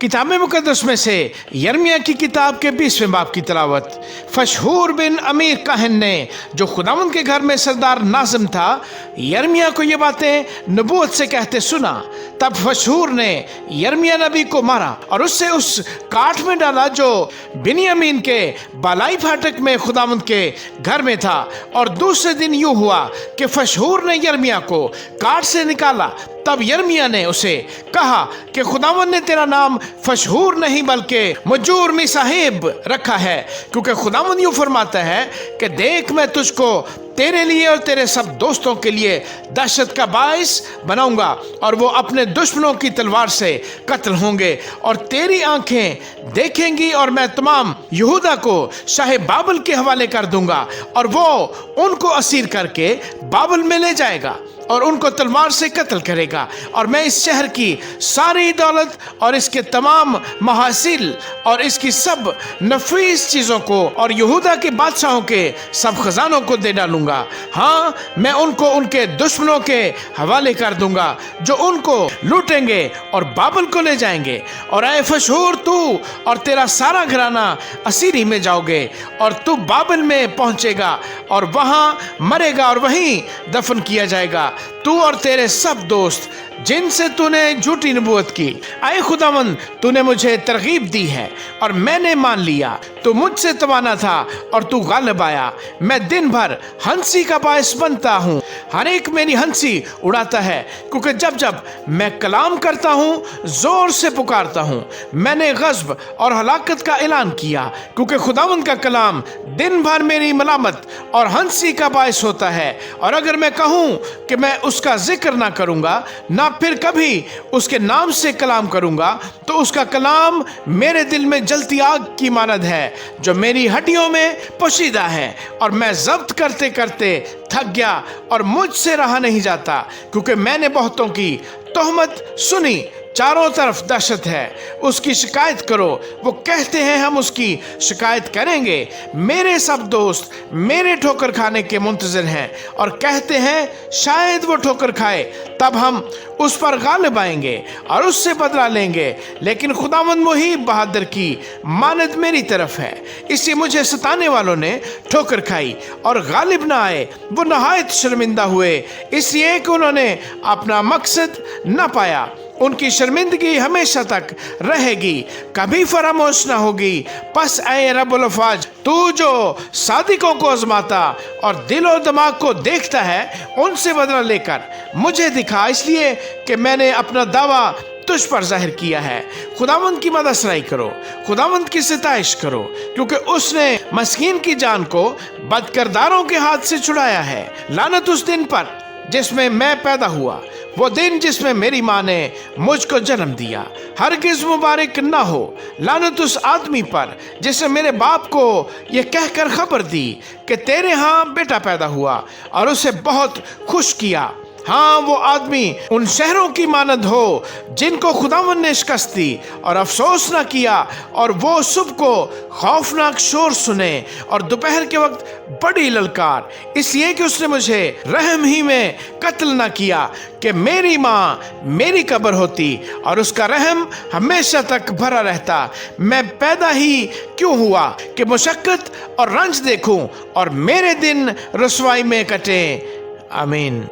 किताब मुकद्दस में से यर्मिया की किताब के 20वें बाब की तिलावत। फशहूर बिन अमीर काहिन ने, जो खुदावंद के घर में सरदार नाज़िम था, यर्मिया को ये बातें नबूवत से कहते सुना। तब फशहूर ने यर्मिया नबी को मारा और उससे उस काठ में डाला जो बिन्यामीन के बालाई फाटक में खुदावंद के घर में था। और दूसरे दिन यूं हुआ कि फशहूर ने यर्मिया को काठ से निकाला। तब यर्मिया ने उसे कहा कि खुदावंद ने तेरा नाम फशहूर नहीं बल्कि मजूर में साहिब रखा है, क्योंकि खुदावंद यूं फरमाता है कि देख मैं तुझको तेरे लिए और तेरे सब दोस्तों के लिए दहशत का बाइस बनाऊंगा और वो अपने दुश्मनों की तलवार से कत्ल होंगे और तेरी आंखें देखेंगी। और मैं तमाम यहूदा को शाह बाबल के हवाले कर दूंगा और वो उनको असीर करके बाबल में ले जाएगा और उनको तलवार से कत्ल करेगा। और मैं इस शहर की सारी दौलत और इसके तमाम महासिल और इसकी सब नफीस चीज़ों को और यहूदा के बादशाहों के सब खजानों को दे डालूंगा। हाँ, मैं उनको उनके दुश्मनों के हवाले कर दूंगा जो उनको लूटेंगे और बाबल को ले जाएंगे। और ऐ फशहूर, तू और तेरा सारा घराना असीरी में जाओगे और तू बाबल में पहुंचेगा और वहाँ मरेगा और वहीं दफन किया जाएगा, तू और तेरे सब दोस्त जिनसे तूने झूठी नबूवत की। आए खुदावंद, तूने मुझे तरगीब दी है और मैंने मान लिया। तू मुझसे तवाना था और तू गालिब आया। मैं दिन भर हंसी का बायस बनता हूँ, हर एक मेरी हंसी उड़ाता है, क्योंकि जब जब मैं कलाम करता हूँ जोर से पुकारता हूँ। मैंने गज़ब और हलाकत का ऐलान किया, क्योंकि खुदावंद का कलाम दिन भर मेरी मलामत और हंसी का बायस होता है। और अगर मैं कहूँ कि मैं उसका जिक्र ना करूँगा, ना फिर कभी उसके नाम से कलाम करूँगा, तो उसका कलाम मेरे दिल में जलती आग की मानद है जो मेरी हड्डियों में पोशीदा है। और मैं जब्त करते करते थक गया और मुझसे रहा नहीं जाता, क्योंकि मैंने बहुतों की तोहमत सुनी। चारों तरफ दहशत है, उसकी शिकायत करो। वो कहते हैं हम उसकी शिकायत करेंगे। मेरे सब दोस्त मेरे ठोकर खाने के मुंतज़िर हैं और कहते हैं शायद वो ठोकर खाए, तब हम उस पर गालिब आएंगे और उससे बदला लेंगे। लेकिन खुदावंद मुहीब बहादुर की मानद मेरी तरफ है, इसलिए मुझे सताने वालों ने ठोकर खाई और गालिब ना आए। वो नहायत शर्मिंदा हुए, इसलिए कि उन्होंने अपना मकसद न पाया। उनकी शर्मिंदगी हमेशा तक रहेगी, कभी फरामोश ना होगी। पस ऐ रब्बुल अफ़वाज, तू जो सादिकों को आज़माता और दिल और दिमाग को देखता है, उनसे बदला लेकर मुझे दिखा, इसलिए कि मैंने अपना दावा तुझ पर जाहिर किया है। खुदावंद की मदसराई करो, खुदावंद की सिताइश करो, क्योंकि उसने मस्कीन की जान को बदकिरदारों के हाथ से छुड़ाया है। लानत उस दिन पर जिसमें मैं पैदा हुआ, वो दिन जिसमें मेरी माँ ने मुझको जन्म दिया, हरगिज़ मुबारक ना हो। लानत उस आदमी पर जिसने मेरे बाप को ये कहकर खबर दी कि तेरे यहाँ बेटा पैदा हुआ और उसे बहुत खुश किया। हाँ, वो आदमी उन शहरों की मानद हो जिनको खुदावंद ने शिकस्त दी और अफसोस ना किया, और वो सुबह को खौफनाक शोर सुने और दोपहर के वक्त बड़ी ललकार, इसलिए कि उसने मुझे रहम ही में कत्ल ना किया कि मेरी माँ मेरी कब्र होती और उसका रहम हमेशा तक भरा रहता। मैं पैदा ही क्यों हुआ कि मुशक्कत और रंज देखूं और मेरे दिन रसवाई में कटे। आमीन।